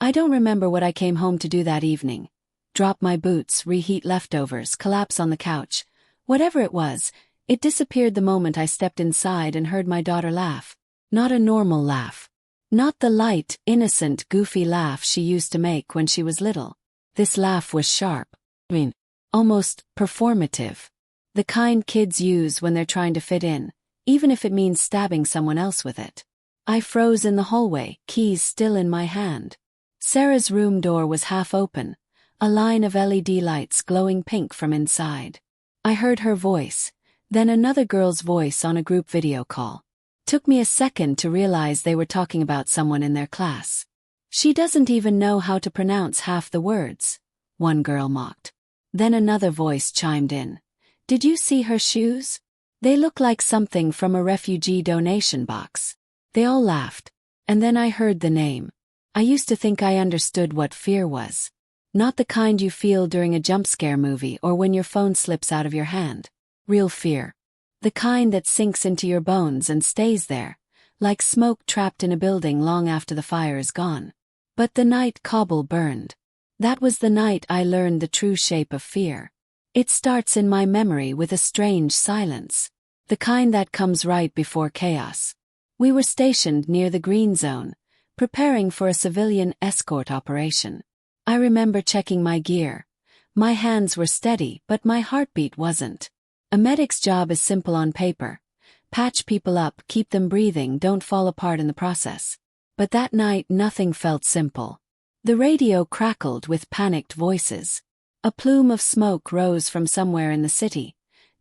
I don't remember what I came home to do that evening. Drop my boots, reheat leftovers, collapse on the couch. Whatever it was, it disappeared the moment I stepped inside and heard my daughter laugh. Not a normal laugh. Not the light, innocent, goofy laugh she used to make when she was little. This laugh was sharp. Almost performative. The kind kids use when they're trying to fit in, even if it means stabbing someone else with it. I froze in the hallway, keys still in my hand. Sarah's room door was half open, a line of LED lights glowing pink from inside. I heard her voice, then another girl's voice on a group video call. Took me a second to realize they were talking about someone in their class. She doesn't even know how to pronounce half the words, one girl mocked. Then another voice chimed in. Did you see her shoes? They look like something from a refugee donation box. They all laughed. And then I heard the name. I used to think I understood what fear was. Not the kind you feel during a jump scare movie or when your phone slips out of your hand. Real fear. The kind that sinks into your bones and stays there, like smoke trapped in a building long after the fire is gone. But the night Kabul burned. That was the night I learned the true shape of fear. It starts in my memory with a strange silence. The kind that comes right before chaos. We were stationed near the green zone, preparing for a civilian escort operation. I remember checking my gear. My hands were steady, but my heartbeat wasn't. A medic's job is simple on paper. Patch people up, keep them breathing, don't fall apart in the process. But that night nothing felt simple. The radio crackled with panicked voices. A plume of smoke rose from somewhere in the city,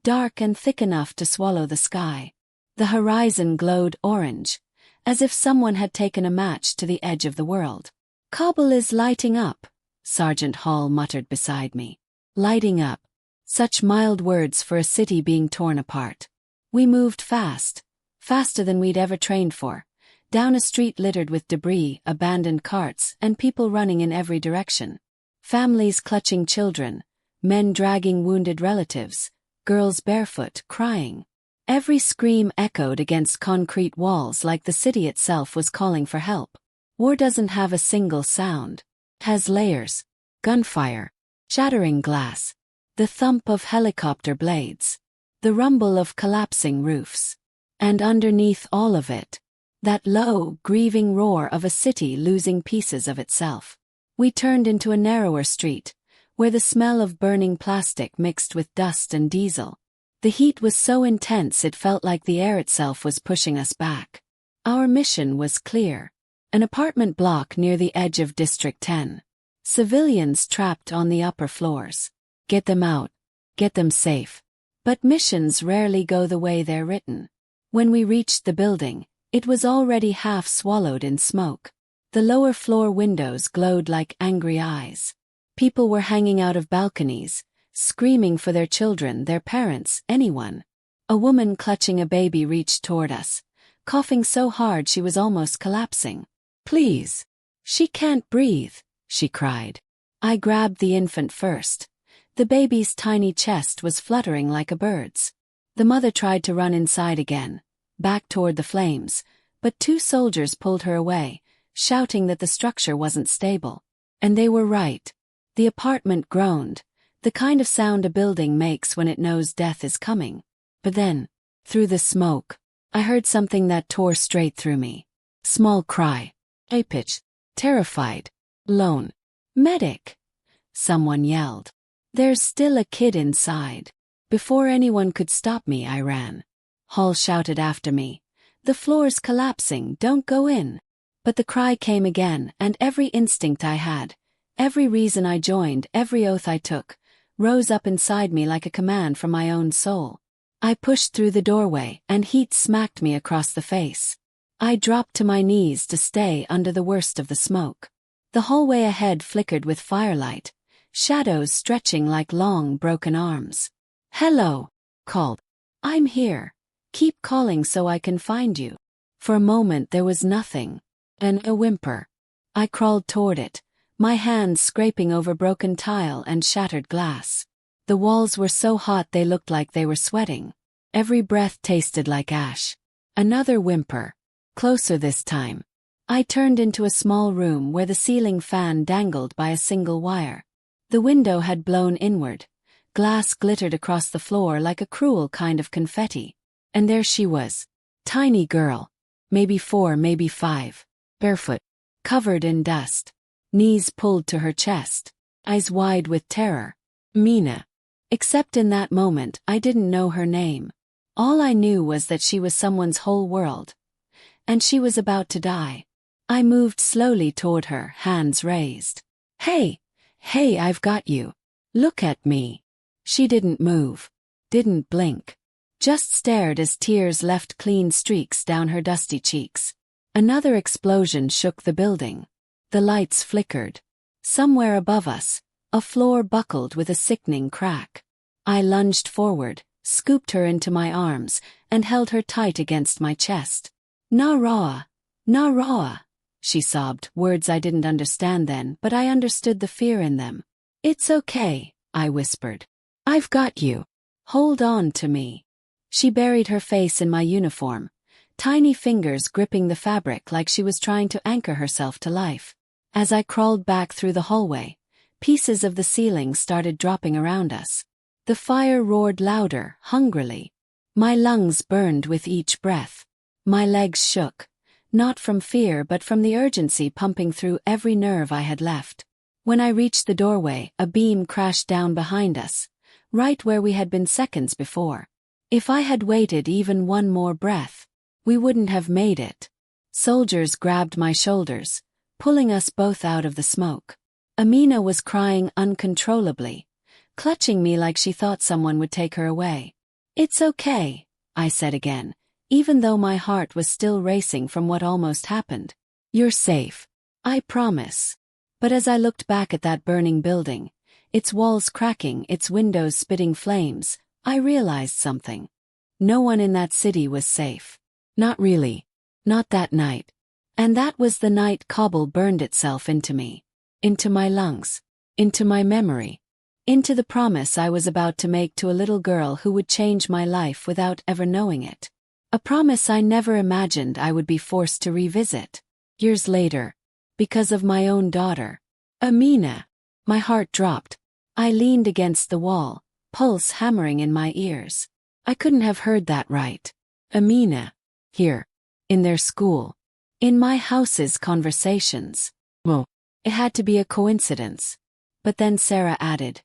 dark and thick enough to swallow the sky. The horizon glowed orange, as if someone had taken a match to the edge of the world. Kabul is lighting up, Sergeant Hall muttered beside me. Lighting up. Such mild words for a city being torn apart. We moved fast, faster than we'd ever trained for, down a street littered with debris, abandoned carts, and people running in every direction. Families clutching children, men dragging wounded relatives, girls barefoot, crying. Every scream echoed against concrete walls like the city itself was calling for help. War doesn't have a single sound. It has layers. Gunfire. Shattering glass. The thump of helicopter blades. The rumble of collapsing roofs. And underneath all of it, that low, grieving roar of a city losing pieces of itself. We turned into a narrower street, where the smell of burning plastic mixed with dust and diesel. The heat was so intense it felt like the air itself was pushing us back. Our mission was clear. An apartment block near the edge of District 10. Civilians trapped on the upper floors. Get them out. Get them safe. But missions rarely go the way they're written. When we reached the building, it was already half swallowed in smoke. The lower floor windows glowed like angry eyes. People were hanging out of balconies, screaming for their children, their parents, anyone. A woman clutching a baby reached toward us, coughing so hard she was almost collapsing. Please. She can't breathe, she cried. I grabbed the infant first. The baby's tiny chest was fluttering like a bird's. The mother tried to run inside again, back toward the flames, but two soldiers pulled her away, shouting that the structure wasn't stable. And they were right. The apartment groaned. The kind of sound a building makes when it knows death is coming. But then, through the smoke, I heard something that tore straight through me. Small cry. High-pitched. Terrified. Lone. Medic! Someone yelled. There's still a kid inside. Before anyone could stop me, I ran. Hall shouted after me. The floor's collapsing, don't go in. But the cry came again, and every instinct I had, every reason I joined, every oath I took, rose up inside me like a command from my own soul. I pushed through the doorway, and heat smacked me across the face. I dropped to my knees to stay under the worst of the smoke. The hallway ahead flickered with firelight, shadows stretching like long, broken arms. Hello, called. I'm here. Keep calling so I can find you. For a moment there was nothing. Then a whimper. I crawled toward it, my hands scraping over broken tile and shattered glass. The walls were so hot they looked like they were sweating. Every breath tasted like ash. Another whimper. Closer this time. I turned into a small room where the ceiling fan dangled by a single wire. The window had blown inward. Glass glittered across the floor like a cruel kind of confetti. And there she was. Tiny girl. Maybe 4, maybe 5. Barefoot. Covered in dust. Knees pulled to her chest. Eyes wide with terror. Amina. Except in that moment, I didn't know her name. All I knew was that she was someone's whole world. And she was about to die. I moved slowly toward her, hands raised. Hey, I've got you. Look at me. She didn't move. Didn't blink. Just stared as tears left clean streaks down her dusty cheeks. Another explosion shook the building. The lights flickered. Somewhere above us, a floor buckled with a sickening crack. I lunged forward, scooped her into my arms, and held her tight against my chest. "Na Rawa," she sobbed, words I didn't understand then, but I understood the fear in them. "It's okay," I whispered. "I've got you. Hold on to me." She buried her face in my uniform, tiny fingers gripping the fabric like she was trying to anchor herself to life. As I crawled back through the hallway, pieces of the ceiling started dropping around us. The fire roared louder, hungrily. My lungs burned with each breath. My legs shook, not from fear but from the urgency pumping through every nerve I had left. When I reached the doorway, a beam crashed down behind us, right where we had been seconds before. If I had waited even one more breath, we wouldn't have made it. Soldiers grabbed my shoulders, pulling us both out of the smoke. Amina was crying uncontrollably, clutching me like she thought someone would take her away. "It's okay," I said again, even though my heart was still racing from what almost happened. "You're safe. I promise." But as I looked back at that burning building, its walls cracking, its windows spitting flames, I realized something. No one in that city was safe. Not really. Not that night. And that was the night Kabul burned itself into me. Into my lungs. Into my memory. Into the promise I was about to make to a little girl who would change my life without ever knowing it. A promise I never imagined I would be forced to revisit. Years later. Because of my own daughter. Amina. My heart dropped. I leaned against the wall, pulse hammering in my ears. I couldn't have heard that right. Amina. Here. In their school. In my house's conversations. Well, it had to be a coincidence. But then Sarah added,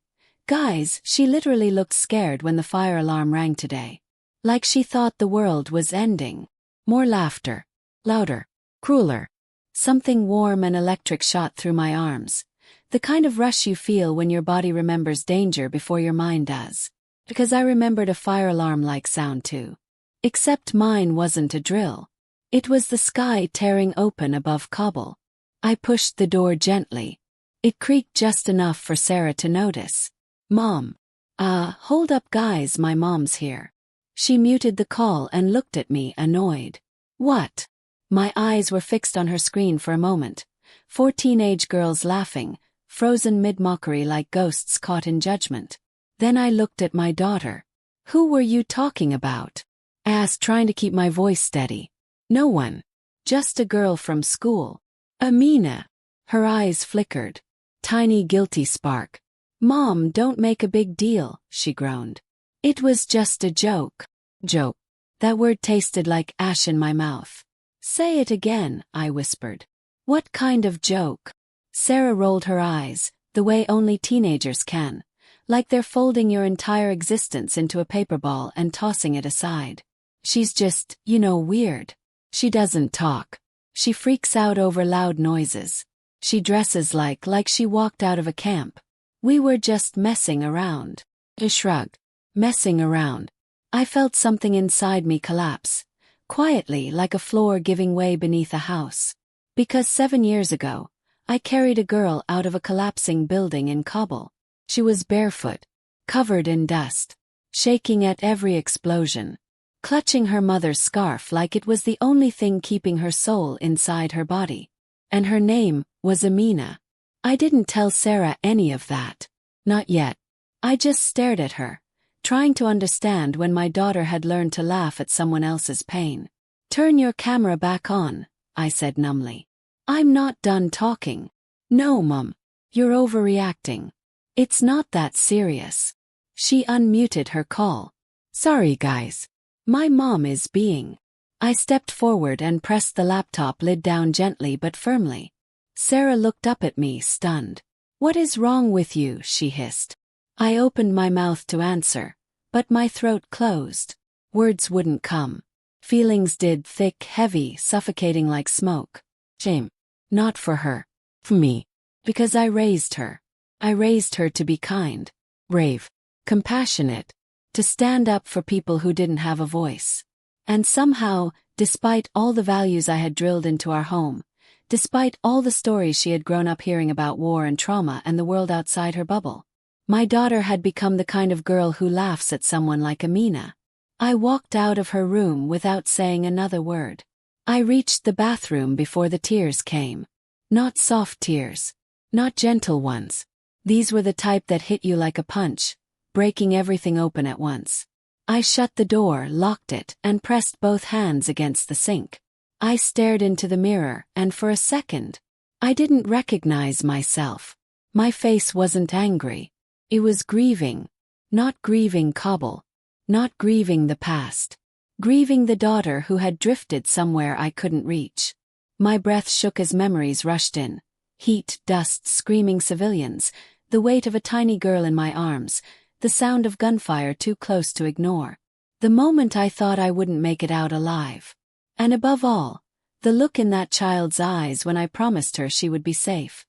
"Guys, she literally looked scared when the fire alarm rang today. Like she thought the world was ending." More laughter. Louder. Crueler. Something warm and electric shot through my arms. The kind of rush you feel when your body remembers danger before your mind does. Because I remembered a fire alarm-like sound too. Except mine wasn't a drill. It was the sky tearing open above Kabul. I pushed the door gently. It creaked just enough for Sarah to notice. "Mom. Hold up guys, my mom's here." She muted the call and looked at me, annoyed. "What?" My eyes were fixed on her screen for a moment. 4 teenage girls laughing, frozen mid-mockery like ghosts caught in judgment. Then I looked at my daughter. "Who were you talking about?" I asked, trying to keep my voice steady. "No one. Just a girl from school." "Amina." Her eyes flickered. Tiny guilty spark. "Mom, don't make a big deal," she groaned. "It was just a joke." Joke. That word tasted like ash in my mouth. "Say it again," I whispered. "What kind of joke?" Sarah rolled her eyes, the way only teenagers can, like they're folding your entire existence into a paper ball and tossing it aside. "She's just, weird. She doesn't talk. She freaks out over loud noises. She dresses like she walked out of a camp. We were just messing around." I shrugged. Messing around. I felt something inside me collapse, quietly like a floor giving way beneath a house. Because 7 years ago, I carried a girl out of a collapsing building in Kabul. She was barefoot, covered in dust, shaking at every explosion, clutching her mother's scarf like it was the only thing keeping her soul inside her body. And her name was Amina. I didn't tell Sarah any of that. Not yet. I just stared at her, trying to understand when my daughter had learned to laugh at someone else's pain. "Turn your camera back on," I said numbly. I'm not done talking. No, Mum. You're overreacting. It's not that serious. She unmuted her call. Sorry, guys. My mom is being. I stepped forward and pressed the laptop lid down gently but firmly. Sarah looked up at me, stunned. What is wrong with you? She hissed. I opened my mouth to answer, but my throat closed. Words wouldn't come. Feelings did, thick, heavy, suffocating like smoke. Shame. Not for her. For me. Because I raised her. I raised her to be kind, brave, compassionate, to stand up for people who didn't have a voice. And somehow, despite all the values I had drilled into our home, despite all the stories she had grown up hearing about war and trauma and the world outside her bubble, my daughter had become the kind of girl who laughs at someone like Amina. I walked out of her room without saying another word. I reached the bathroom before the tears came. Not soft tears. Not gentle ones. These were the type that hit you like a punch, breaking everything open at once. I shut the door, locked it, and pressed both hands against the sink. I stared into the mirror, and for a second, I didn't recognize myself. My face wasn't angry. It was grieving. Not grieving Kabul. Not grieving the past. Grieving the daughter who had drifted somewhere I couldn't reach. My breath shook as memories rushed in. Heat, dust, screaming civilians, the weight of a tiny girl in my arms, the sound of gunfire too close to ignore. The moment I thought I wouldn't make it out alive. And above all, the look in that child's eyes when I promised her she would be safe.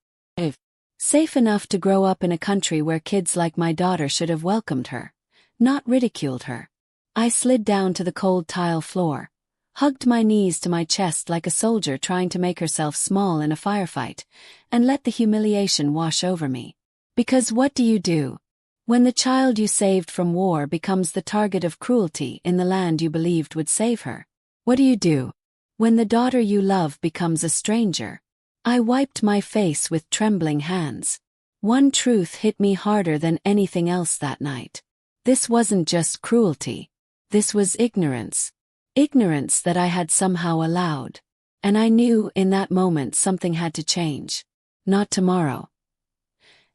Safe enough to grow up in a country where kids like my daughter should have welcomed her, not ridiculed her. I slid down to the cold tile floor, hugged my knees to my chest like a soldier trying to make herself small in a firefight, and let the humiliation wash over me. Because what do you do when the child you saved from war becomes the target of cruelty in the land you believed would save her? What do you do when the daughter you love becomes a stranger? I wiped my face with trembling hands. One truth hit me harder than anything else that night. This wasn't just cruelty. This was ignorance. Ignorance that I had somehow allowed. And I knew in that moment something had to change. Not tomorrow.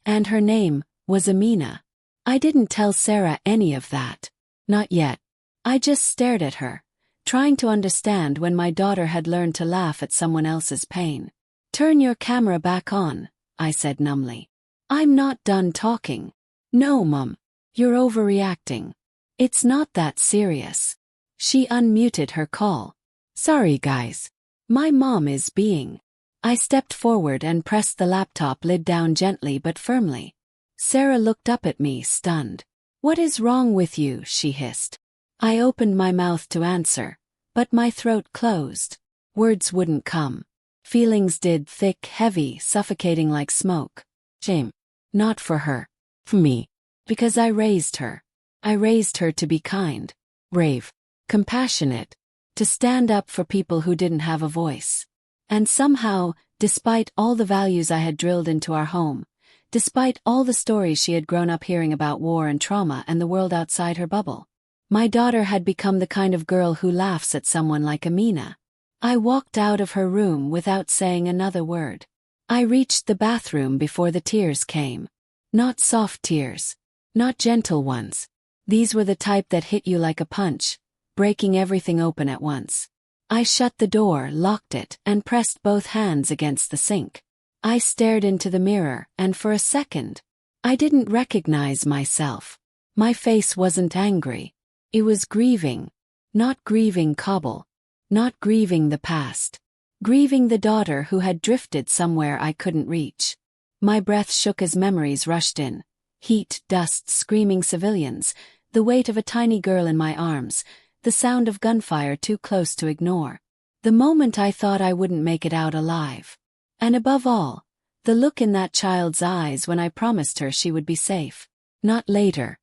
And her name was Amina. I didn't tell Sarah any of that. Not yet. I just stared at her, trying to understand when my daughter had learned to laugh at someone else's pain. Turn your camera back on, I said numbly. I'm not done talking. No, Mum. You're overreacting. It's not that serious. She unmuted her call. Sorry, guys. My mom is being. I stepped forward and pressed the laptop lid down gently but firmly. Sarah looked up at me, stunned. What is wrong with you? She hissed. I opened my mouth to answer, but my throat closed. Words wouldn't come. Feelings did, thick, heavy, suffocating like smoke. Shame. Not for her. For me. Because I raised her. I raised her to be kind, brave, compassionate, to stand up for people who didn't have a voice. And somehow, despite all the values I had drilled into our home, despite all the stories she had grown up hearing about war and trauma and the world outside her bubble, my daughter had become the kind of girl who laughs at someone like Amina. I walked out of her room without saying another word. I reached the bathroom before the tears came. Not soft tears. Not gentle ones. These were the type that hit you like a punch, breaking everything open at once. I shut the door, locked it, and pressed both hands against the sink. I stared into the mirror, and for a second, I didn't recognize myself. My face wasn't angry. It was grieving. Not grieving Kabul. Not grieving the past. Grieving the daughter who had drifted somewhere I couldn't reach. My breath shook as memories rushed in. Heat, dust, screaming civilians, the weight of a tiny girl in my arms, the sound of gunfire too close to ignore. The moment I thought I wouldn't make it out alive. And above all, the look in that child's eyes when I promised her she would be safe. Not later.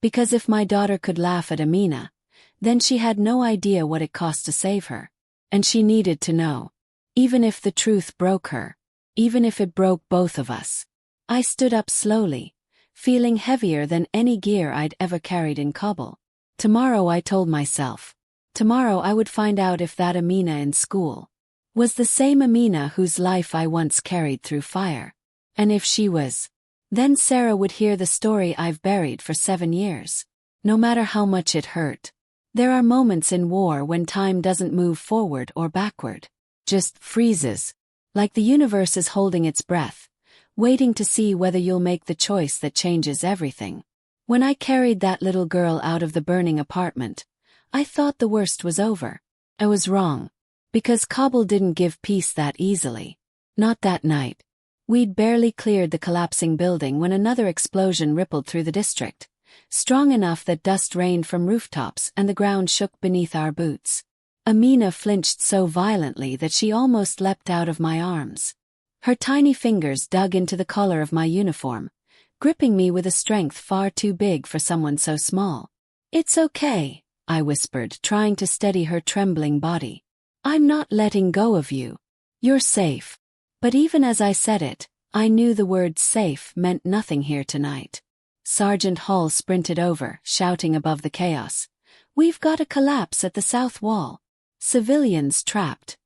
Because if my daughter could laugh at Amina, then she had no idea what it cost to save her. And she needed to know. Even if the truth broke her. Even if it broke both of us. I stood up slowly, feeling heavier than any gear I'd ever carried in Kabul. Tomorrow, I told myself. Tomorrow I would find out if that Amina in school, was the same Amina whose life I once carried through fire. And if she was, then Sarah would hear the story I've buried for 7 years. No matter how much it hurt. There are moments in war when time doesn't move forward or backward. Just freezes. Like the universe is holding its breath, waiting to see whether you'll make the choice that changes everything. When I carried that little girl out of the burning apartment, I thought the worst was over. I was wrong. Because Kabul didn't give peace that easily. Not that night. We'd barely cleared the collapsing building when another explosion rippled through the district, strong enough that dust rained from rooftops and the ground shook beneath our boots. Amina flinched so violently that she almost leapt out of my arms. Her tiny fingers dug into the collar of my uniform, gripping me with a strength far too big for someone so small. "It's okay," I whispered, trying to steady her trembling body. "I'm not letting go of you. You're safe." But even as I said it, I knew the word safe meant nothing here tonight. Sergeant Hall sprinted over, shouting above the chaos. "We've got a collapse at the south wall. Civilians trapped.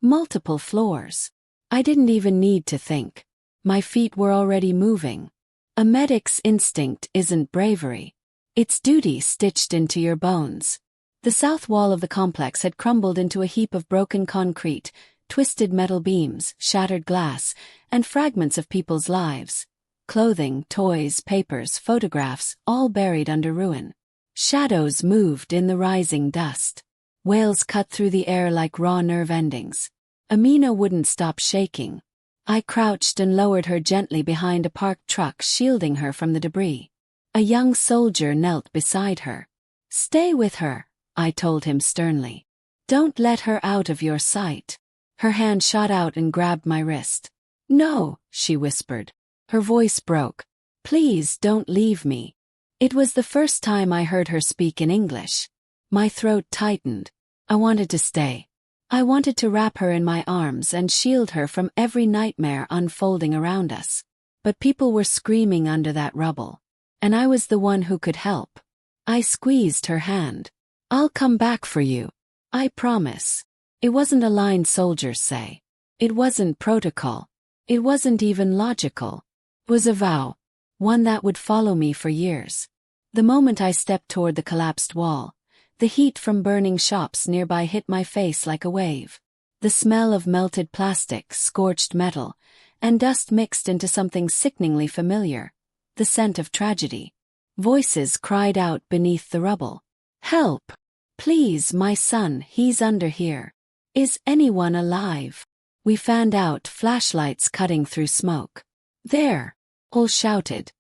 Multiple floors." I didn't even need to think. My feet were already moving. A medic's instinct isn't bravery. It's duty stitched into your bones. The south wall of the complex had crumbled into a heap of broken concrete, twisted metal beams, shattered glass, and fragments of people's lives. Clothing, toys, papers, photographs, all buried under ruin. Shadows moved in the rising dust. Wails cut through the air like raw nerve endings. Amina wouldn't stop shaking. I crouched and lowered her gently behind a parked truck, shielding her from the debris. A young soldier knelt beside her. "Stay with her," I told him sternly. "Don't let her out of your sight." Her hand shot out and grabbed my wrist. "No," she whispered. Her voice broke. "Please don't leave me." It was the first time I heard her speak in English. My throat tightened. I wanted to stay. I wanted to wrap her in my arms and shield her from every nightmare unfolding around us. But people were screaming under that rubble. And I was the one who could help. I squeezed her hand. "I'll come back for you. I promise." It wasn't a line soldiers say. It wasn't protocol. It wasn't even logical. It was a vow. One that would follow me for years. The moment I stepped toward the collapsed wall, the heat from burning shops nearby hit my face like a wave. The smell of melted plastic, scorched metal, and dust mixed into something sickeningly familiar. The scent of tragedy. Voices cried out beneath the rubble. "Help! Please, my son, he's under here. Is anyone alive?" We fanned out, flashlights cutting through smoke. "There!" Ol shouted.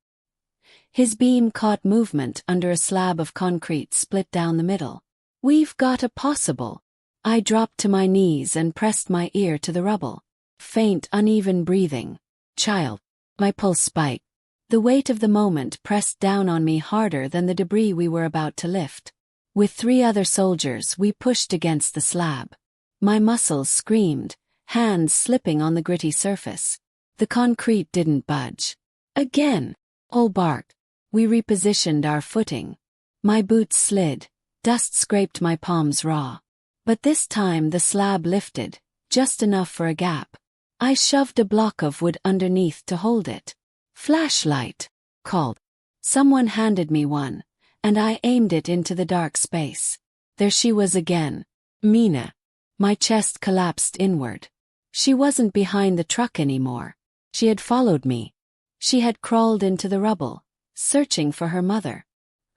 His beam caught movement under a slab of concrete split down the middle. "We've got a possible." I dropped to my knees and pressed my ear to the rubble. Faint, uneven breathing. "Child." My pulse spiked. The weight of the moment pressed down on me harder than the debris we were about to lift. With 3 other soldiers, we pushed against the slab. My muscles screamed, hands slipping on the gritty surface. The concrete didn't budge. "Again!" Ol barked. We repositioned our footing. My boots slid. Dust scraped my palms raw. But this time the slab lifted, just enough for a gap. I shoved a block of wood underneath to hold it. "Flashlight!" called. Someone handed me one, and I aimed it into the dark space. There she was again. Mina. My chest collapsed inward. She wasn't behind the truck anymore. She had followed me. She had crawled into the rubble, searching for her mother.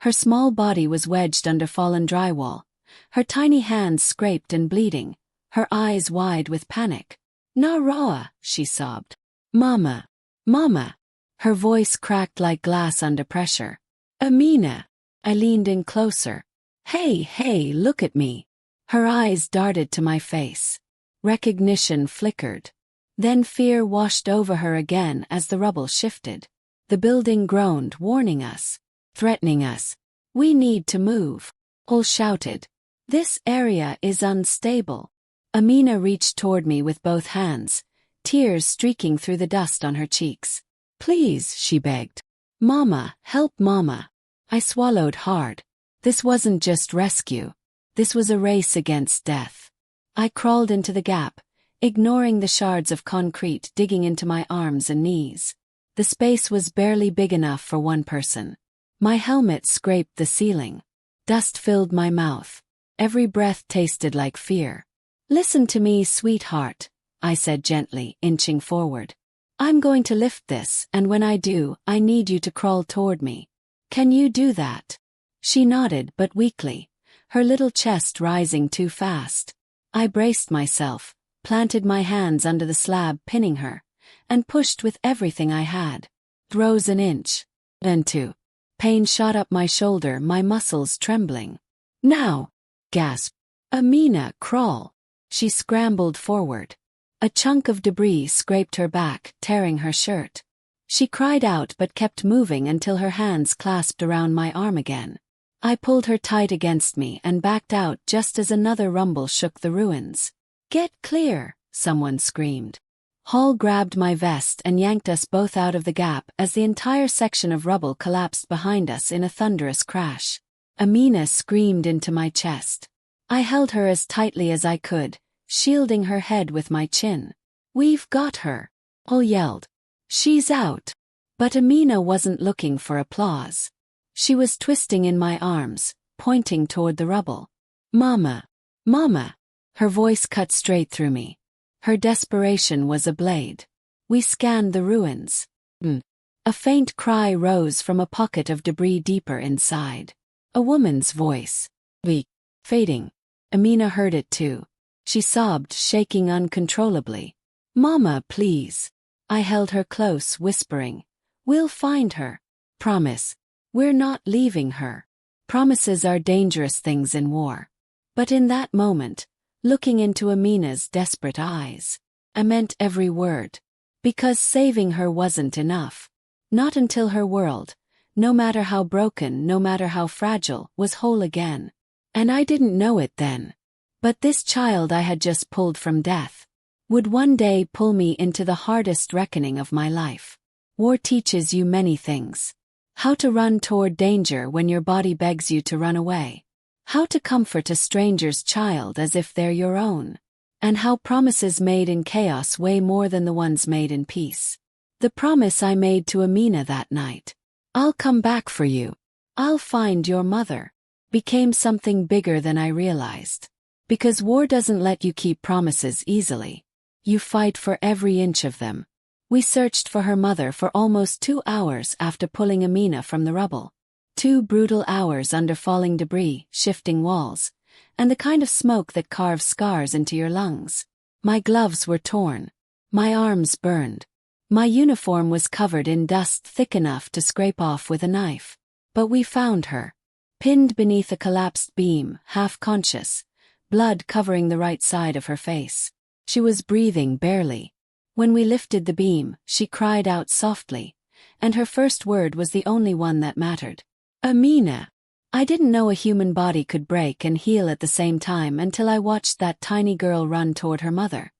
Her small body was wedged under fallen drywall, her tiny hands scraped and bleeding, her eyes wide with panic. "Narawa," she sobbed. "Mama. Mama." Her voice cracked like glass under pressure. "Amina." I leaned in closer. Hey, look at me." Her eyes darted to my face. Recognition flickered. Then fear washed over her again as the rubble shifted. The building groaned, warning us, threatening us. "We need to move," Ol shouted. "This area is unstable." Amina reached toward me with both hands, tears streaking through the dust on her cheeks. "Please," she begged. "Mama, help Mama." I swallowed hard. This wasn't just rescue. This was a race against death. I crawled into the gap, ignoring the shards of concrete digging into my arms and knees. The space was barely big enough for one person. My helmet scraped the ceiling. Dust filled my mouth. Every breath tasted like fear. "Listen to me, sweetheart," I said gently, inching forward. "I'm going to lift this, and when I do, I need you to crawl toward me. Can you do that?" She nodded, but weakly, her little chest rising too fast. I braced myself, planted my hands under the slab pinning her, and pushed with everything I had. Rose an inch, then two. Pain shot up my shoulder, my muscles trembling. "Now!" gasped. "Amina, crawl!" She scrambled forward. A chunk of debris scraped her back, tearing her shirt. She cried out but kept moving until her hands clasped around my arm again. I pulled her tight against me and backed out just as another rumble shook the ruins. "Get clear!" someone screamed. Hall grabbed my vest and yanked us both out of the gap as the entire section of rubble collapsed behind us in a thunderous crash. Amina screamed into my chest. I held her as tightly as I could, shielding her head with my chin. "We've got her!" Hall yelled. "She's out!" But Amina wasn't looking for applause. She was twisting in my arms, pointing toward the rubble. "Mama! Mama!" Her voice cut straight through me. Her desperation was a blade. We scanned the ruins. A faint cry rose from a pocket of debris deeper inside. A woman's voice. Fading. Amina heard it too. She sobbed, shaking uncontrollably. "Mama, please." I held her close, whispering, "We'll find her. Promise. We're not leaving her." Promises are dangerous things in war. But in that moment, looking into Amina's desperate eyes, I meant every word. Because saving her wasn't enough. Not until her world, no matter how broken, no matter how fragile, was whole again. And I didn't know it then. But this child I had just pulled from death would one day pull me into the hardest reckoning of my life. War teaches you many things. How to run toward danger when your body begs you to run away. How to comfort a stranger's child as if they're your own. And how promises made in chaos weigh more than the ones made in peace. The promise I made to Amina that night, "I'll come back for you. I'll find your mother," became something bigger than I realized. Because war doesn't let you keep promises easily. You fight for every inch of them. We searched for her mother for almost 2 hours after pulling Amina from the rubble. 2 brutal hours under falling debris, shifting walls, and the kind of smoke that carves scars into your lungs. My gloves were torn. My arms burned. My uniform was covered in dust thick enough to scrape off with a knife. But we found her. Pinned beneath a collapsed beam, half conscious, blood covering the right side of her face. She was breathing barely. When we lifted the beam, she cried out softly, and her first word was the only one that mattered. "Amina." I didn't know a human body could break and heal at the same time until I watched that tiny girl run toward her mother.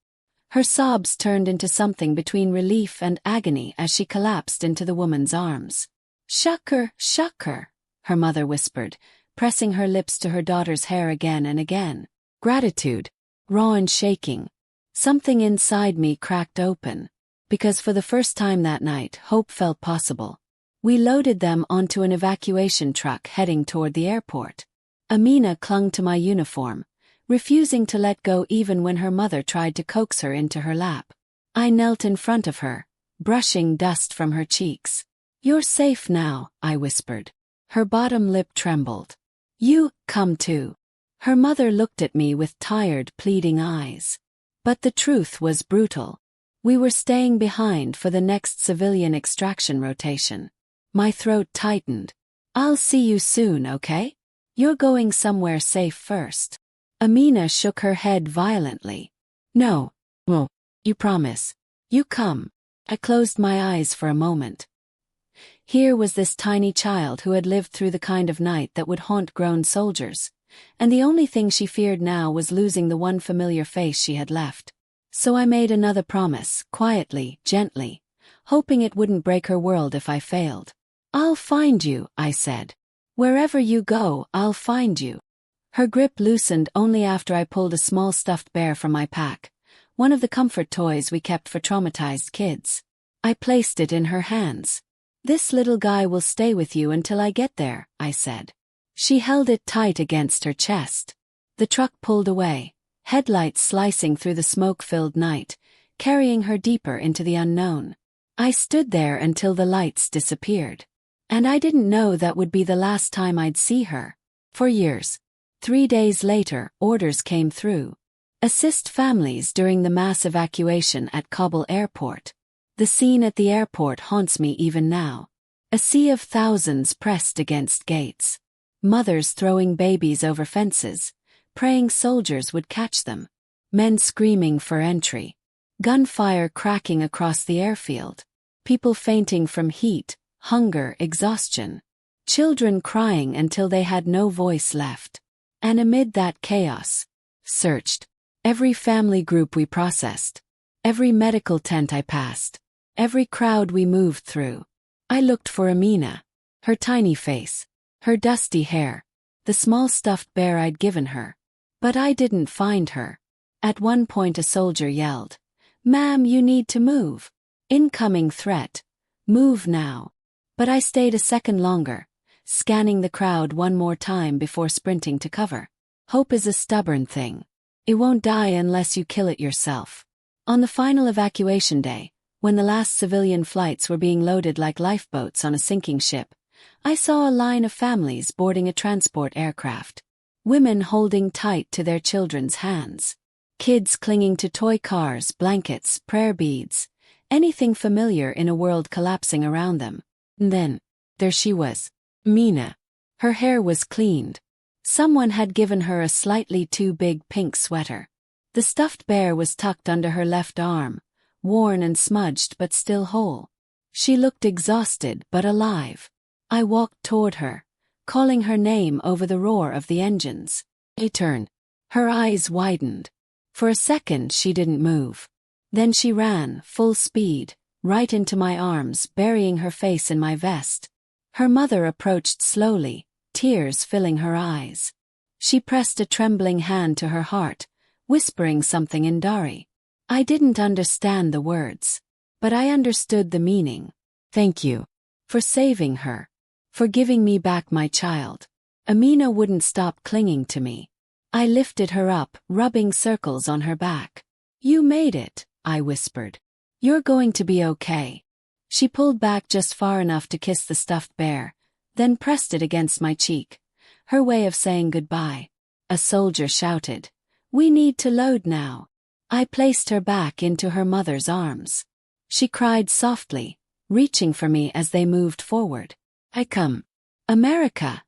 Her sobs turned into something between relief and agony as she collapsed into the woman's arms. Shucker," her mother whispered, pressing her lips to her daughter's hair again and again. Gratitude. Raw and shaking. Something inside me cracked open. Because for the first time that night, hope felt possible. We loaded them onto an evacuation truck heading toward the airport. Amina clung to my uniform, refusing to let go even when her mother tried to coax her into her lap. I knelt in front of her, brushing dust from her cheeks. "You're safe now," I whispered. Her bottom lip trembled. "You, come too." Her mother looked at me with tired, pleading eyes. But the truth was brutal. We were staying behind for the next civilian extraction rotation. My throat tightened. "I'll see you soon, okay? You're going somewhere safe first." Amina shook her head violently. "No. Well, you promise. You come." I closed my eyes for a moment. Here was this tiny child who had lived through the kind of night that would haunt grown soldiers, and the only thing she feared now was losing the one familiar face she had left. So I made another promise, quietly, gently, hoping it wouldn't break her world if I failed. "I'll find you," I said. "Wherever you go, I'll find you." Her grip loosened only after I pulled a small stuffed bear from my pack, one of the comfort toys we kept for traumatized kids. I placed it in her hands. "This little guy will stay with you until I get there," I said. She held it tight against her chest. The truck pulled away, headlights slicing through the smoke-filled night, carrying her deeper into the unknown. I stood there until the lights disappeared. And I didn't know that would be the last time I'd see her. For years. 3 days later, orders came through. Assist families during the mass evacuation at Kabul airport. The scene at the airport haunts me even now. A sea of thousands pressed against gates. Mothers throwing babies over fences, praying soldiers would catch them. Men screaming for entry. Gunfire cracking across the airfield. People fainting from heat, hunger, exhaustion. Children crying until they had no voice left. And amid that chaos, searched. Every family group we processed. Every medical tent I passed. Every crowd we moved through. I looked for Amina. Her tiny face. Her dusty hair. The small stuffed bear I'd given her. But I didn't find her. At one point a soldier yelled, "Ma'am, you need to move. Incoming threat. Move now." But I stayed a second longer, scanning the crowd one more time before sprinting to cover. Hope is a stubborn thing. It won't die unless you kill it yourself. On the final evacuation day, when the last civilian flights were being loaded like lifeboats on a sinking ship, I saw a line of families boarding a transport aircraft. Women holding tight to their children's hands. Kids clinging to toy cars, blankets, prayer beads, anything familiar in a world collapsing around them. And then, there she was, Amina. Her hair was cleaned. Someone had given her a slightly too big pink sweater. The stuffed bear was tucked under her left arm, worn and smudged but still whole. She looked exhausted but alive. I walked toward her, calling her name over the roar of the engines. She turned. Her eyes widened. For a second she didn't move. Then she ran, full speed, right into my arms, burying her face in my vest. Her mother approached slowly, tears filling her eyes. She pressed a trembling hand to her heart, whispering something in Dari. I didn't understand the words, but I understood the meaning. Thank you. For saving her. For giving me back my child. Amina wouldn't stop clinging to me. I lifted her up, rubbing circles on her back. You made it, I whispered. You're going to be okay. She pulled back just far enough to kiss the stuffed bear, then pressed it against my cheek, her way of saying goodbye. A soldier shouted, "We need to load now." I placed her back into her mother's arms. She cried softly, reaching for me as they moved forward. "I come. America?"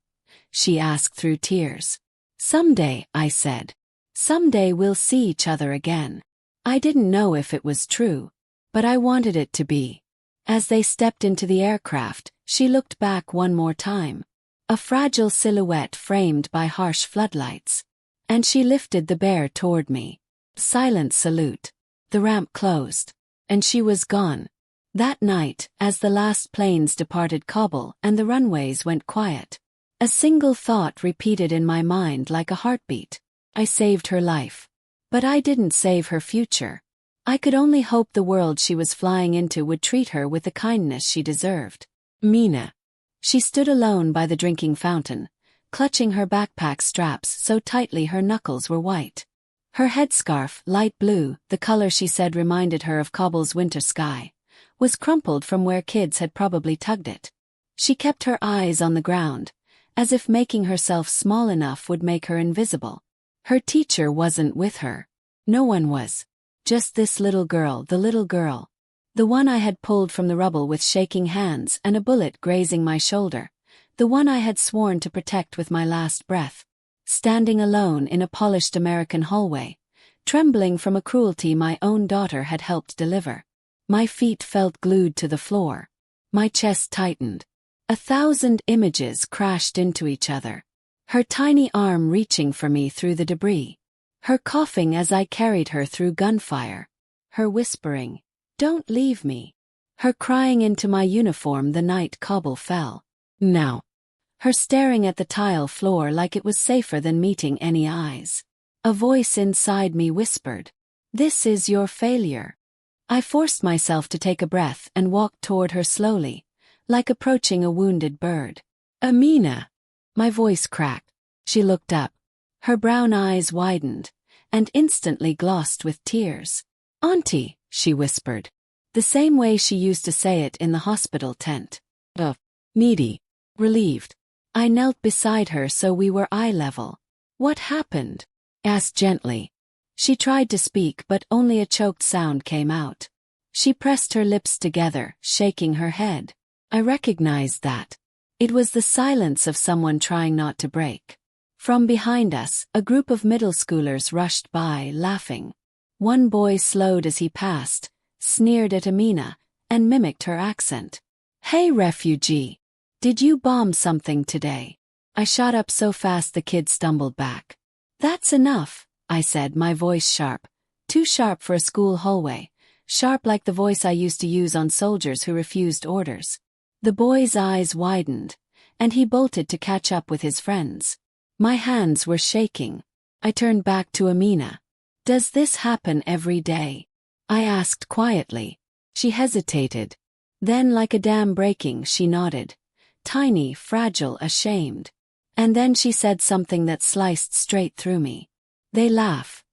she asked through tears. "Someday," I said. "Someday we'll see each other again." I didn't know if it was true, but I wanted it to be. As they stepped into the aircraft, she looked back one more time. A fragile silhouette framed by harsh floodlights. And she lifted the bear toward me. Silent salute. The ramp closed. And she was gone. That night, as the last planes departed Kabul and the runways went quiet, a single thought repeated in my mind like a heartbeat. I saved her life. But I didn't save her future. I could only hope the world she was flying into would treat her with the kindness she deserved. Amina. She stood alone by the drinking fountain, clutching her backpack straps so tightly her knuckles were white. Her headscarf, light blue, the color she said reminded her of Kabul's winter sky, was crumpled from where kids had probably tugged it. She kept her eyes on the ground, as if making herself small enough would make her invisible. Her teacher wasn't with her. No one was. Just this little girl, the little girl. The one I had pulled from the rubble with shaking hands and a bullet grazing my shoulder. The one I had sworn to protect with my last breath. Standing alone in a polished American hallway, trembling from a cruelty my own daughter had helped deliver. My feet felt glued to the floor. My chest tightened. 1,000 images crashed into each other. Her tiny arm reaching for me through the debris. Her coughing as I carried her through gunfire. Her whispering, "Don't leave me." Her crying into my uniform the night Kabul fell. Now. Her staring at the tile floor like it was safer than meeting any eyes. A voice inside me whispered, This is your failure. I forced myself to take a breath and walked toward her slowly, like approaching a wounded bird. Amina. My voice cracked. She looked up. Her brown eyes widened, and instantly glossed with tears. Auntie, she whispered. The same way she used to say it in the hospital tent. Needy. Relieved. I knelt beside her so we were eye level. What happened? Asked gently. She tried to speak but only a choked sound came out. She pressed her lips together, shaking her head. I recognized that. It was the silence of someone trying not to break. From behind us, a group of middle schoolers rushed by, laughing. One boy slowed as he passed, sneered at Amina, and mimicked her accent. Hey refugee! Did you bomb something today? I shot up so fast the kid stumbled back. That's enough, I said, my voice sharp. Too sharp for a school hallway. Sharp like the voice I used to use on soldiers who refused orders. The boy's eyes widened, and he bolted to catch up with his friends. My hands were shaking. I turned back to Amina. Does this happen every day? I asked quietly. She hesitated. Then, like a dam breaking, she nodded. Tiny, fragile, ashamed. And then she said something that sliced straight through me. They laugh.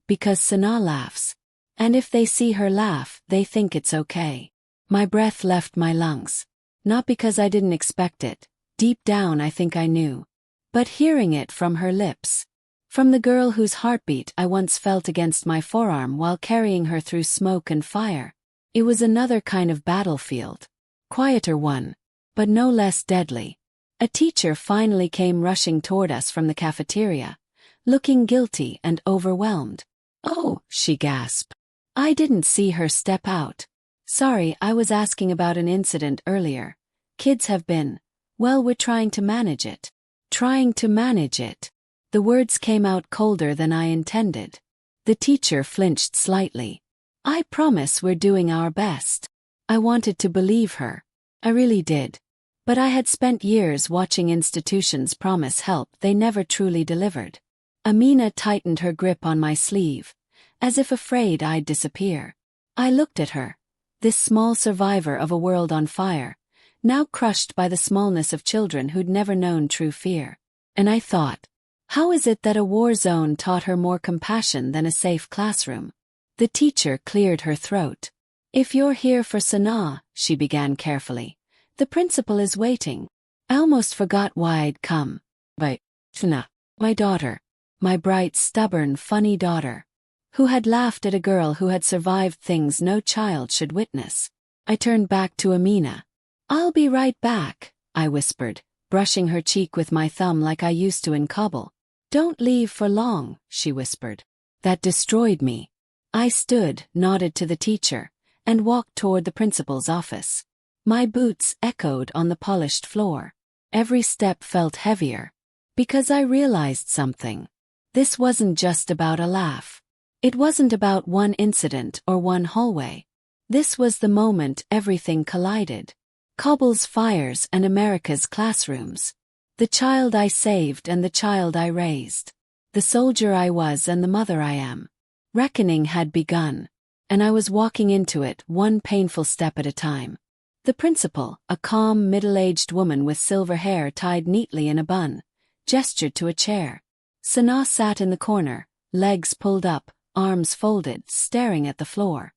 Because Sana laughs. And if they see her laugh, they think it's okay. My breath left my lungs. Not because I didn't expect it. Deep down I think I knew. But hearing it from her lips. From the girl whose heartbeat I once felt against my forearm while carrying her through smoke and fire. It was another kind of battlefield. Quieter one. But no less deadly. A teacher finally came rushing toward us from the cafeteria, looking guilty and overwhelmed. Oh, she gasped. I didn't see her step out. Sorry, I was asking about an incident earlier. Kids have been, well, we're trying to manage it. Trying to manage it. The words came out colder than I intended. The teacher flinched slightly. I promise we're doing our best. I wanted to believe her. I really did. But I had spent years watching institutions promise help they never truly delivered. Amina tightened her grip on my sleeve, as if afraid I'd disappear. I looked at her. This small survivor of a world on fire, now crushed by the smallness of children who'd never known true fear. And I thought, how is it that a war zone taught her more compassion than a safe classroom? The teacher cleared her throat. If you're here for Sana, she began carefully, the principal is waiting. I almost forgot why I'd come. But Sana, my daughter, my bright, stubborn, funny daughter, who had laughed at a girl who had survived things no child should witness. I turned back to Amina. I'll be right back, I whispered, brushing her cheek with my thumb like I used to in Kabul. Don't leave for long, she whispered. That destroyed me. I stood, nodded to the teacher, and walked toward the principal's office. My boots echoed on the polished floor. Every step felt heavier. Because I realized something. This wasn't just about a laugh. It wasn't about one incident or one hallway. This was the moment everything collided. Kabul's fires and America's classrooms. The child I saved and the child I raised. The soldier I was and the mother I am. Reckoning had begun. And I was walking into it one painful step at a time. The principal, a calm, middle-aged woman with silver hair tied neatly in a bun, gestured to a chair. Sana sat in the corner, legs pulled up, arms folded, staring at the floor.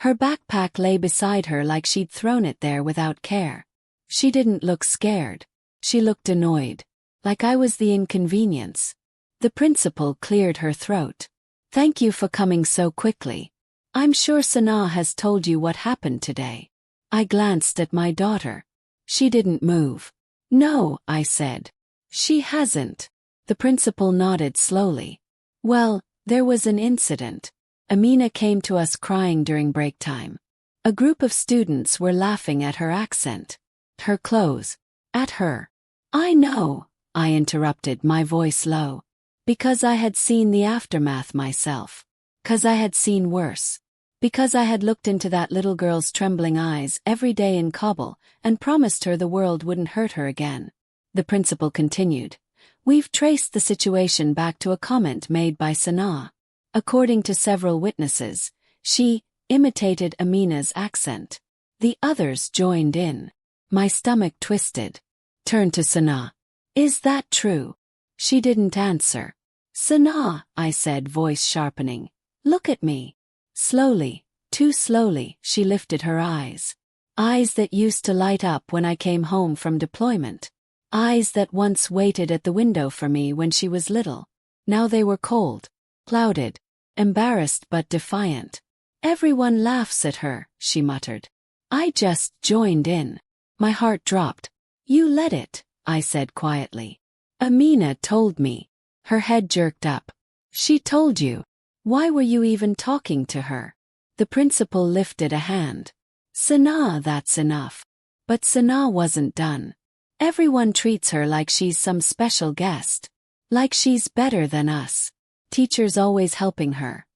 Her backpack lay beside her like she'd thrown it there without care. She didn't look scared. She looked annoyed. Like I was the inconvenience. The principal cleared her throat. Thank you for coming so quickly. I'm sure Sana has told you what happened today. I glanced at my daughter. She didn't move. No, I said. She hasn't. The principal nodded slowly. Well, there was an incident. Amina came to us crying during break time. A group of students were laughing at her accent. Her clothes. At her. I know, I interrupted, my voice low. Because I had seen the aftermath myself. 'Cause I had seen worse. Because I had looked into that little girl's trembling eyes every day in Kabul and promised her the world wouldn't hurt her again. The principal continued. We've traced the situation back to a comment made by Sana. According to several witnesses, she imitated Amina's accent. The others joined in. My stomach twisted. Turned to Sana. Is that true? She didn't answer. Sana, I said, voice sharpening. Look at me. Slowly, too slowly, she lifted her eyes. Eyes that used to light up when I came home from deployment. Eyes that once waited at the window for me when she was little. Now they were cold, clouded, embarrassed but defiant. Everyone laughs at her, she muttered. I just joined in. My heart dropped. You let it, I said quietly. Amina told me. Her head jerked up. She told you. Why were you even talking to her? The principal lifted a hand. Sana, that's enough. But Sana wasn't done. Everyone treats her like she's some special guest. Like she's better than us. Teachers always helping her.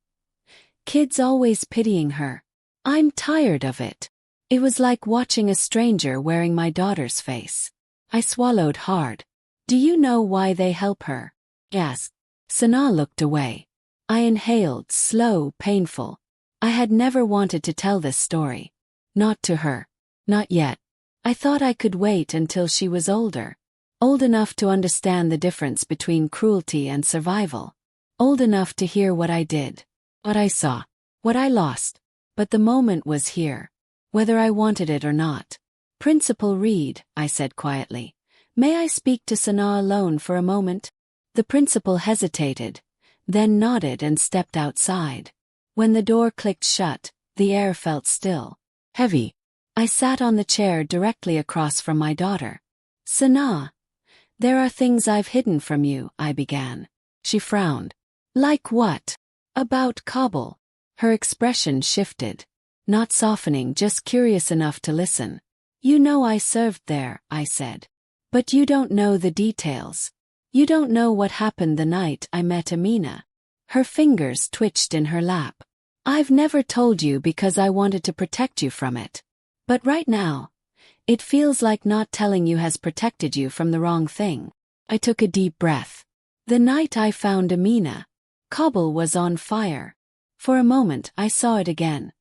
Kids always pitying her. I'm tired of it. It was like watching a stranger wearing my daughter's face. I swallowed hard. Do you know why they help her? Yes. Sana looked away. I inhaled, slow, painful. I had never wanted to tell this story. Not to her. Not yet. I thought I could wait until she was older. Old enough to understand the difference between cruelty and survival. Old enough to hear what I did. What I saw. What I lost. But the moment was here. Whether I wanted it or not. Principal Reed, I said quietly. May I speak to Sana alone for a moment? The principal hesitated, then nodded and stepped outside. When the door clicked shut, the air felt still. Heavy. I sat on the chair directly across from my daughter. Sana, there are things I've hidden from you, I began. She frowned. Like what? About Kabul. Her expression shifted. Not softening, just curious enough to listen. You know I served there, I said. But you don't know the details. You don't know what happened the night I met Amina. Her fingers twitched in her lap. I've never told you because I wanted to protect you from it. But right now, it feels like not telling you has protected you from the wrong thing. I took a deep breath. The night I found Amina, Kabul was on fire. For a moment I saw it again.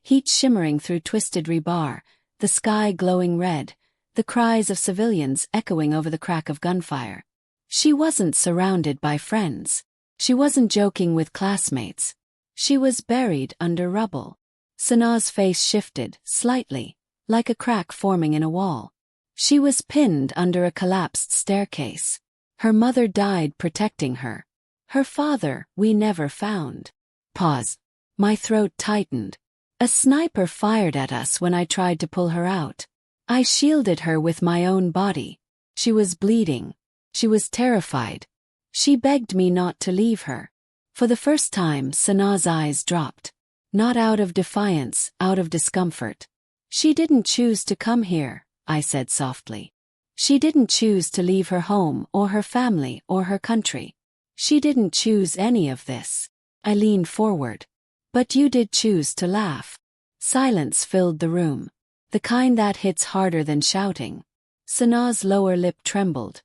Heat shimmering through twisted rebar, the sky glowing red, the cries of civilians echoing over the crack of gunfire. She wasn't surrounded by friends. She wasn't joking with classmates. She was buried under rubble. Sana's face shifted, slightly, like a crack forming in a wall. She was pinned under a collapsed staircase. Her mother died protecting her. Her father, we never found. Pause. My throat tightened. A sniper fired at us when I tried to pull her out. I shielded her with my own body. She was bleeding. She was terrified. She begged me not to leave her. For the first time, Sana's eyes dropped. Not out of defiance, out of discomfort. She didn't choose to come here, I said softly. She didn't choose to leave her home or her family or her country. She didn't choose any of this. I leaned forward. But you did choose to laugh. Silence filled the room. The kind that hits harder than shouting. Sana's lower lip trembled.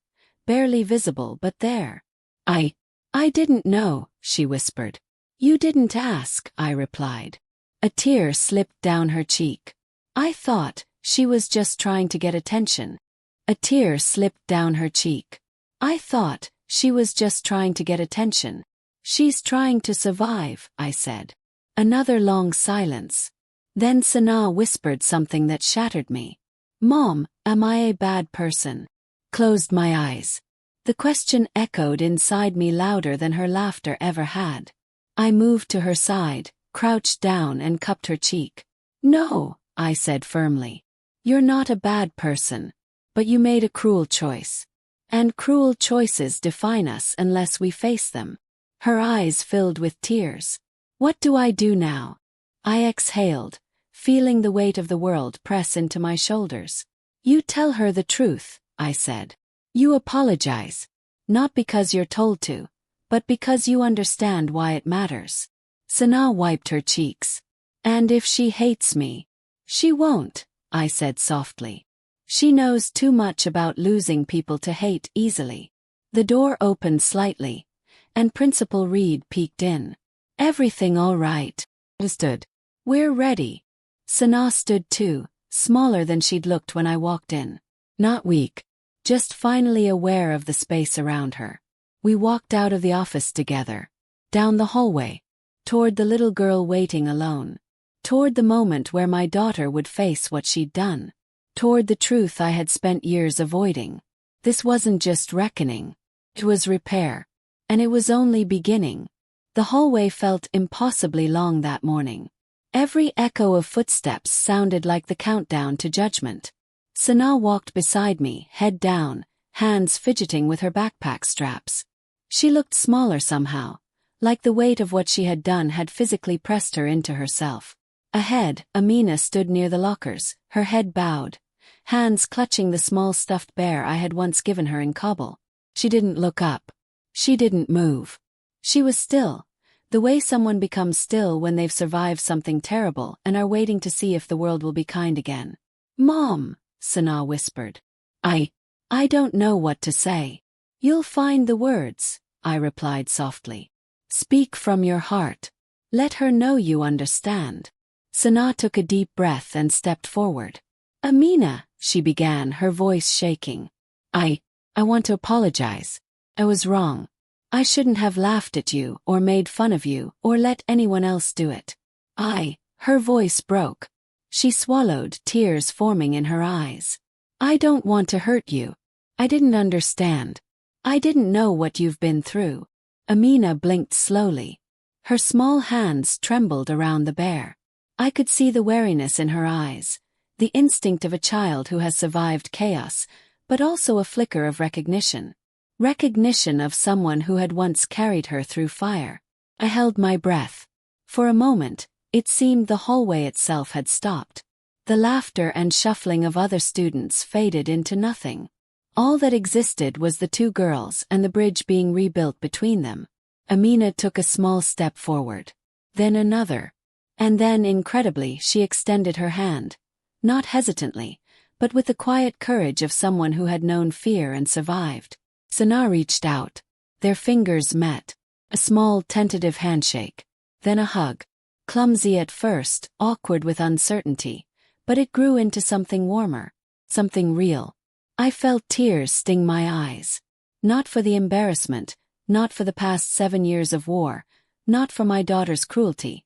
Barely visible, but there. I didn't know, she whispered. You didn't ask, I replied. A tear slipped down her cheek. I thought she was just trying to get attention. A tear slipped down her cheek. I thought she was just trying to get attention. She's trying to survive, I said. Another long silence. Then Sana whispered something that shattered me. Mom, am I a bad person? Closed my eyes. The question echoed inside me louder than her laughter ever had. I moved to her side, crouched down and cupped her cheek. No, I said firmly. You're not a bad person. But you made a cruel choice. And cruel choices define us unless we face them. Her eyes filled with tears. What do I do now? I exhaled, feeling the weight of the world press into my shoulders. You tell her the truth, I said. You apologize. Not because you're told to, but because you understand why it matters. Sana wiped her cheeks. And if she hates me? She won't, I said softly. She knows too much about losing people to hate easily. The door opened slightly, and Principal Reed peeked in. Everything all right? Understood. We're ready. Sana stood too, smaller than she'd looked when I walked in. Not weak, just finally aware of the space around her. We walked out of the office together, down the hallway, toward the little girl waiting alone, toward the moment where my daughter would face what she'd done, toward the truth I had spent years avoiding. This wasn't just reckoning, it was repair, and it was only beginning. The hallway felt impossibly long that morning. Every echo of footsteps sounded like the countdown to judgment. Sana walked beside me, head down, hands fidgeting with her backpack straps. She looked smaller somehow, like the weight of what she had done had physically pressed her into herself. Ahead, Amina stood near the lockers, her head bowed, hands clutching the small stuffed bear I had once given her in Kabul. She didn't look up. She didn't move. She was still, the way someone becomes still when they've survived something terrible and are waiting to see if the world will be kind again. "Mom," Sana whispered. I don't know what to say." "You'll find the words," I replied softly. "Speak from your heart. Let her know you understand." Sana took a deep breath and stepped forward. "Amina," she began, her voice shaking. I want to apologize. I was wrong. I shouldn't have laughed at you or made fun of you or let anyone else do it." Her voice broke. She swallowed, tears forming in her eyes. "I don't want to hurt you. I didn't understand. I didn't know what you've been through." Amina blinked slowly. Her small hands trembled around the bear. I could see the wariness in her eyes, the instinct of a child who has survived chaos, but also a flicker of recognition. Recognition of someone who had once carried her through fire. I held my breath. For a moment, it seemed the hallway itself had stopped. The laughter and shuffling of other students faded into nothing. All that existed was the two girls and the bridge being rebuilt between them. Amina took a small step forward. Then another. And then, incredibly, she extended her hand. Not hesitantly, but with the quiet courage of someone who had known fear and survived. Sana reached out. Their fingers met. A small, tentative handshake. Then a hug. Clumsy at first, awkward with uncertainty, but it grew into something warmer. Something real. I felt tears sting my eyes. Not for the embarrassment, not for the past 7 years of war, not for my daughter's cruelty,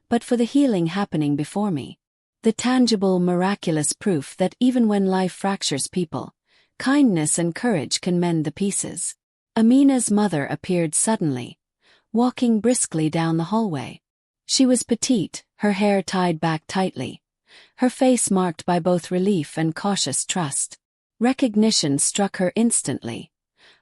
but for the healing happening before me. The tangible, miraculous proof that even when life fractures people, kindness and courage can mend the pieces. Amina's mother appeared suddenly, walking briskly down the hallway. She was petite, her hair tied back tightly, her face marked by both relief and cautious trust. Recognition struck her instantly,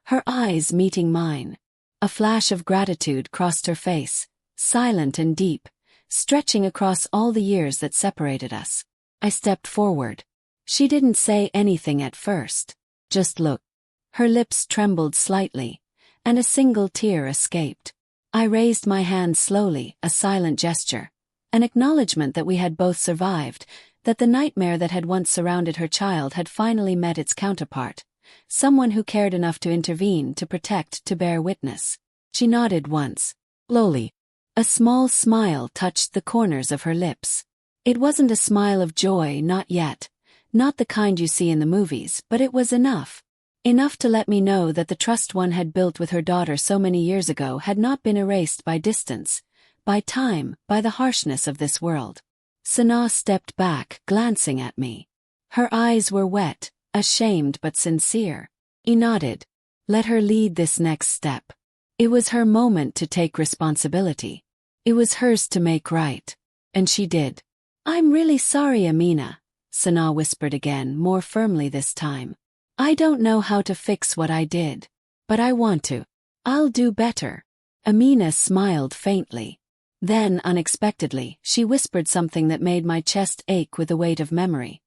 her eyes meeting mine. A flash of gratitude crossed her face, silent and deep, stretching across all the years that separated us. I stepped forward. She didn't say anything at first, just looked. Her lips trembled slightly, and a single tear escaped. I raised my hand slowly, a silent gesture, an acknowledgement that we had both survived, that the nightmare that had once surrounded her child had finally met its counterpart, someone who cared enough to intervene, to protect, to bear witness. She nodded once, slowly. A small smile touched the corners of her lips. It wasn't a smile of joy, not yet, not the kind you see in the movies, but it was enough. Enough to let me know that the trust one had built with her daughter so many years ago had not been erased by distance, by time, by the harshness of this world. Sana stepped back, glancing at me. Her eyes were wet, ashamed but sincere. He nodded. Let her lead this next step. It was her moment to take responsibility. It was hers to make right. And she did. "I'm really sorry, Amina," Sana whispered again, more firmly this time. "I don't know how to fix what I did. But I want to. I'll do better." Amina smiled faintly. Then, unexpectedly, she whispered something that made my chest ache with the weight of memory.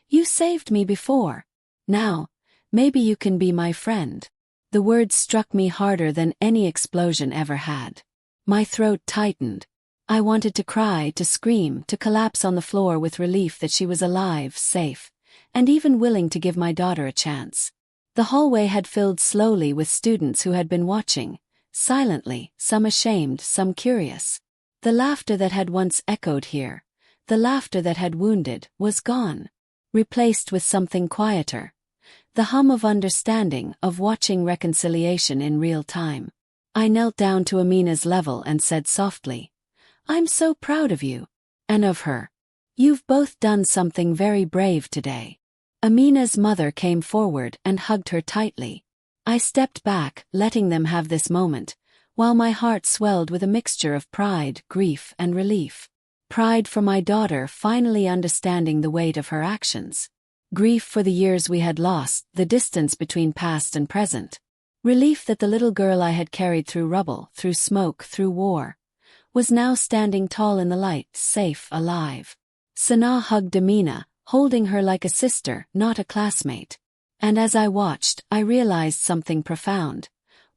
"You saved me before. Now, maybe you can be my friend." The words struck me harder than any explosion ever had. My throat tightened. I wanted to cry, to scream, to collapse on the floor with relief that she was alive, safe, and even willing to give my daughter a chance. The hallway had filled slowly with students who had been watching, silently, some ashamed, some curious. The laughter that had once echoed here, the laughter that had wounded, was gone, replaced with something quieter. The hum of understanding, of watching reconciliation in real time. I knelt down to Amina's level and said softly, "I'm so proud of you. And of her. You've both done something very brave today." Amina's mother came forward and hugged her tightly. I stepped back, letting them have this moment, while my heart swelled with a mixture of pride, grief, and relief. Pride for my daughter finally understanding the weight of her actions. Grief for the years we had lost, the distance between past and present. Relief that the little girl I had carried through rubble, through smoke, through war, was now standing tall in the light, safe, alive. Sanaa hugged Amina, holding her like a sister, not a classmate. And as I watched, I realized something profound.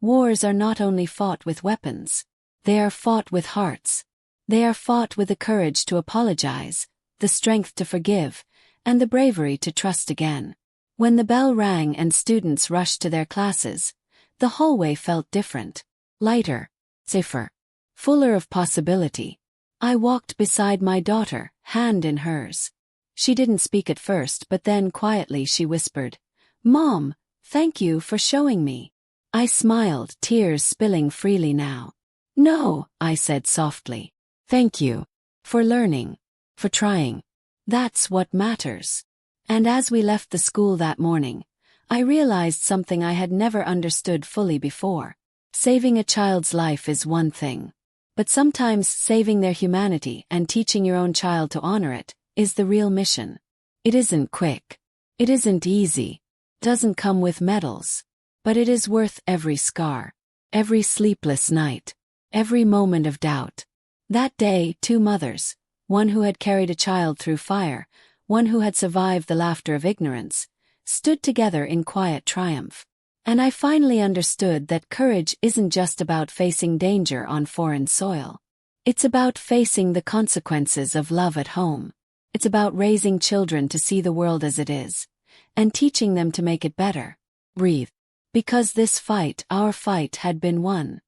Wars are not only fought with weapons. They are fought with hearts. They are fought with the courage to apologize, the strength to forgive, and the bravery to trust again. When the bell rang and students rushed to their classes, the hallway felt different. Lighter, safer, fuller of possibility. I walked beside my daughter, hand in hers. She didn't speak at first, but then quietly she whispered, "Mom, thank you for showing me." I smiled, tears spilling freely now. "No," I said softly. "Thank you. For learning. For trying. That's what matters." And as we left the school that morning, I realized something I had never understood fully before. Saving a child's life is one thing. But sometimes saving their humanity and teaching your own child to honor it is the real mission. It isn't quick. It isn't easy. Doesn't come with medals. But it is worth every scar. Every sleepless night. Every moment of doubt. That day, two mothers, one who had carried a child through fire, one who had survived the laughter of ignorance, stood together in quiet triumph. And I finally understood that courage isn't just about facing danger on foreign soil. It's about facing the consequences of love at home. It's about raising children to see the world as it is, and teaching them to make it better. Breathe. Because this fight, our fight, had been won.